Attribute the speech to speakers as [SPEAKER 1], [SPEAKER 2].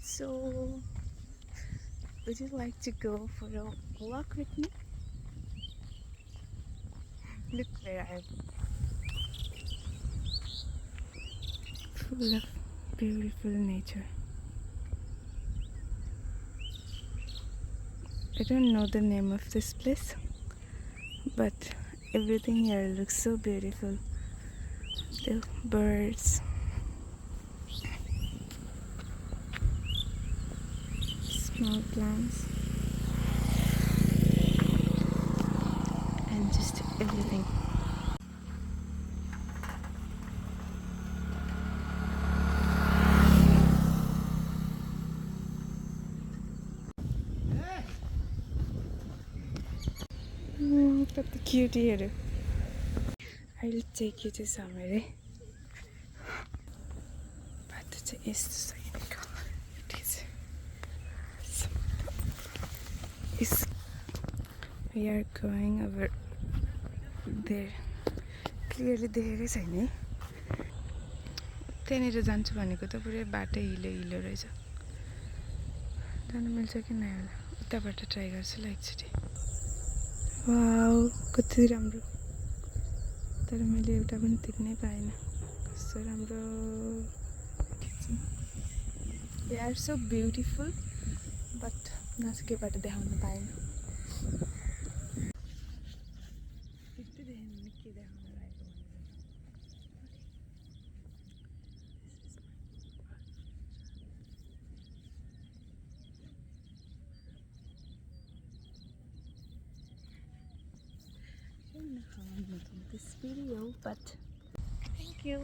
[SPEAKER 1] So, would you like to go for a walk with me? Look where I am, full of beautiful nature. I don't know the name of this place, but everything here looks so beautiful. The birds, small plants, and just everything. कति क्युटीहरू. I will take you to somewhere. बाटो चाहिँ यस्तो छ यहाँको. We are going over there. Clearly देखेकै छैन है. त्यहाँनिर जान्छु भनेको त पुरै बाटो हिलो हिलो रहेछ. जानु मिल्छ कि नै होला. उताबाट ट्राई गर्छु ल एकचोटि. वाउ कति राम्रो. तर मैले एउटा पनि देख्नै पाएन. कस्तो राम्रो. They are so beautiful, but नसकेबाट देखाउन पाएन. त्यति देखेन नि के देखाउन लागेको भनेर. I don't know how I'm making this video, but thank you.